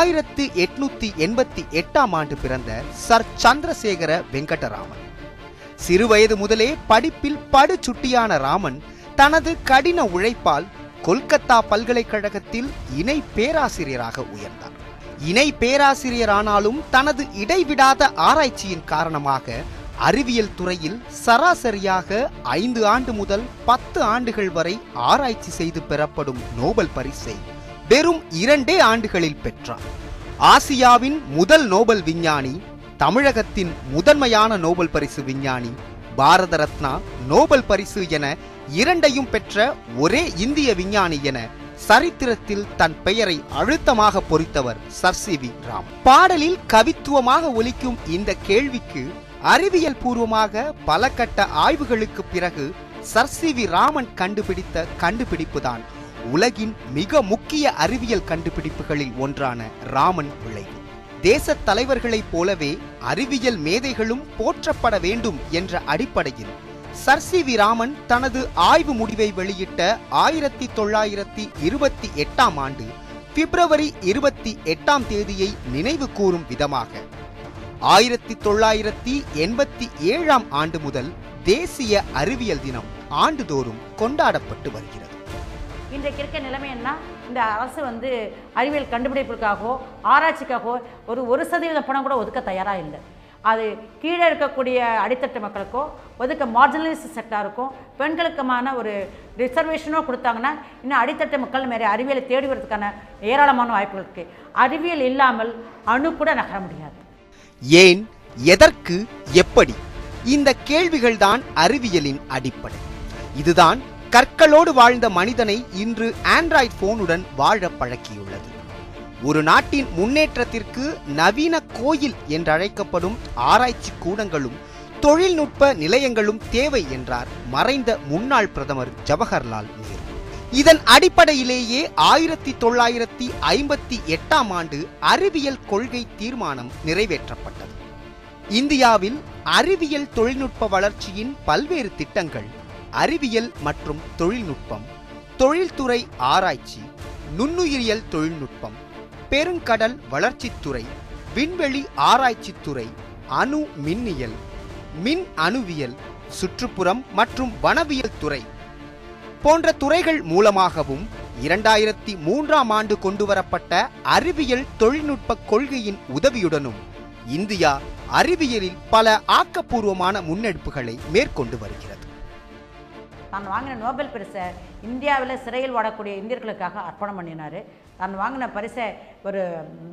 1888ஆம் ஆண்டு பிறந்த சர் சந்திரசேகர வெங்கடராமன். சிறுவயது முதலே படிப்பில் படுசுட்டியான ராமன் தனது கடின உழைப்பால் கொல்கத்தா பல்கலைக்கழகத்தில் இணை பேராசிரியராக உயர்ந்தார். இணை பேராசிரியரானாலும் தனது இடைவிடாத ஆராய்ச்சியின் காரணமாக அறிவியல் துறையில் சராசரியாக 5 ஆண்டு முதல் 10 ஆண்டுகள் வரை ஆராய்ச்சி செய்து பெறப்படும் நோபல் பரிசை வெறும் 2 ஆண்டுகளில் பெற்றார். ஆசியாவின் முதல் நோபல் விஞ்ஞானி, தமிழகத்தின் முதன்மையான நோபல் பரிசு விஞ்ஞானி, பாரத ரத்னா, நோபல் பரிசு என 2ஐயும் பெற்ற ஒரே இந்திய விஞ்ஞானி என சரித்திரத்தில் தன் பெயரை அழுத்தமாக பொறித்தவர் சர் சி.வி. ராமன். பாடலில் கவித்துவமாக ஒலிக்கும் இந்த கேள்விக்கு அறிவியல் பூர்வமாக பல கட்ட ஆய்வுகளுக்கு பிறகு சர் சி.வி. ராமன் கண்டுபிடித்த கண்டுபிடிப்புதான் உலகின் மிக முக்கிய அறிவியல் கண்டுபிடிப்புகளில் ஒன்றான ராமன் விளைவு. தேச தலைவர்களைப் போலவே அறிவியல் மேதைகளும் போற்றப்பட வேண்டும் என்ற அடிப்படையில் சர் சி.வி. ராமன் தனது ஆய்வு முடிவை வெளியிட்ட 1928ஆம் ஆண்டு பிப்ரவரி 28ஆம் தேதியை நினைவு கூறும் விதமாக 1987ஆம் ஆண்டு முதல் தேசிய அறிவியல் தினம் ஆண்டுதோறும் கொண்டாடப்பட்டு வருகிறது. இன்றைக்கு இருக்க நிலைமை என்ன, இந்த அரசு அறிவியல் கண்டுபிடிப்புக்காகவோ ஆராய்ச்சிக்காகவோ ஒரு 1% பணம் கூட ஒதுக்க தயாராக இல்லை. அது கீழே இருக்கக்கூடிய அடித்தட்டு மக்களுக்கோ ஒதுக்க மார்ஜினலைஸ்ட் செக்டாருக்கும் பெண்களுக்குமான ஒரு ரிசர்வேஷனோ கொடுத்தாங்கன்னா இன்னும் அடித்தட்டு மக்கள் மேலே அறிவியலை தேடி வரதுக்கான ஏராளமான வாய்ப்புகள் இருக்கு. அறிவியல் இல்லாமல் அணு கூட நகர முடியாது. ஏன், எதற்கு, எப்படி? இந்த கேள்விகள்தான் அறிவியலின் அடிப்படை. இதுதான் கற்களோடு வாழ்ந்த மனிதனை இன்று ஆண்ட்ராய்டு போனுடன் வாழ பழக்கியுள்ளது. ஒரு நாட்டின் முன்னேற்றத்திற்கு நவீன கோயில் என்றழைக்கப்படும் ஆராய்ச்சி கூடங்களும் தொழில்நுட்ப நிலையங்களும் தேவை என்றார் மறைந்த முன்னாள் பிரதமர் ஜவஹர்லால் நேரு. இதன் அடிப்படையிலேயே 1958ஆம் ஆண்டு அறிவியல் கொள்கை தீர்மானம் நிறைவேற்றப்பட்டது. இந்தியாவில் அறிவியல் தொழில்நுட்ப வளர்ச்சியின் பல்வேறு திட்டங்கள் அறிவியல் மற்றும் தொழில்நுட்பம், தொழில்துறை ஆராய்ச்சி, நுண்ணுயிரியல் தொழில்நுட்பம், பெருங்கடல் வளர்ச்சித்துறை, விண்வெளி ஆராய்ச்சித்துறை, அணு மின்னியல், மின் அணுவியல், சுற்றுப்புறம் மற்றும் வனவியல் துறை போன்ற துறைகள் மூலமாகவும் 2003ஆம் ஆண்டு கொண்டுவரப்பட்ட அறிவியல் தொழில்நுட்ப கொள்கையின் உதவியுடனும் இந்தியா அறிவியலில் பல ஆக்கப்பூர்வமான முன்னெடுப்புகளை மேற்கொண்டு வருகிறது. தான் வாங்கின நோபல் பரிசை இந்தியாவில் சிறையில் வாடக்கூடிய இந்தியர்களுக்காக அர்ப்பணம் பண்ணினார். தான் வாங்கின பரிசை ஒரு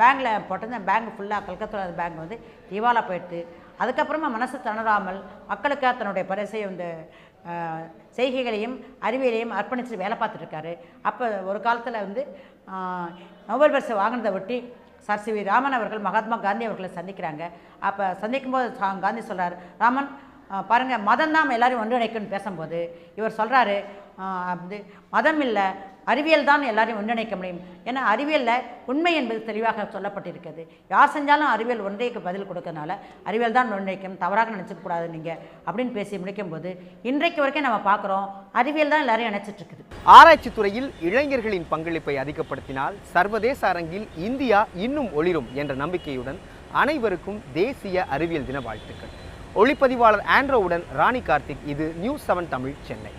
பேங்கில் போட்டது. பேங்க் ஃபுல்லாக கல்கத்தாவில் பேங்க் திவாலா போயிட்டு அதுக்கப்புறமா மனசு தளராமல் மக்களுக்காக தன்னுடைய பரிசை செய்கைகளையும் அறிவியலையும் அர்ப்பணித்து வேலை பார்த்துட்ருக்காரு. அப்போ ஒரு காலத்தில் நோபல் பரிசை வாங்கினதை ஒட்டி சர் சி.வி. ராமன் அவர்கள் மகாத்மா காந்தி அவர்களை சந்திக்கிறாங்க. அப்போ சந்திக்கும்போது காந்தி சொல்கிறார், ராமன் பாருங்கள், மதம் தான் எல்லாரையும் ஒன்றிணைக்குன்னு பேசும்போது இவர் சொல்கிறாரு, மதம் இல்லை, அறிவியல் தான் எல்லாரையும் ஒன்றிணைக்க முடியும். ஏன்னா அறிவியலில் உண்மை என்பது தெளிவாக சொல்லப்பட்டிருக்கிறது. யார் செஞ்சாலும் அறிவியல் ஒன்றைக்கு பதில் கொடுக்கறனால அறிவியல் தான் ஒன்றைக்கும், தவறாக நினச்சிக்கூடாது நீங்கள் அப்படின்னு பேசி முடிக்கும்போது இன்றைக்கு வரைக்கும் நம்ம பார்க்குறோம் அறிவியல் தான் எல்லாரையும் நினைச்சிட்ருக்குது. ஆராய்ச்சி துறையில் இளைஞர்களின் பங்களிப்பை அதிகப்படுத்தினால் சர்வதேச அரங்கில் இந்தியா இன்னும் ஒளிரும் என்ற நம்பிக்கையுடன் அனைவருக்கும் தேசிய அறிவியல் தின வாழ்த்துக்கள். ஒளிப்பதிவாளர் ஆண்ட்ரோவுடன் ராணி கார்த்திக். இது நியூஸ் 7 தமிழ், சென்னை.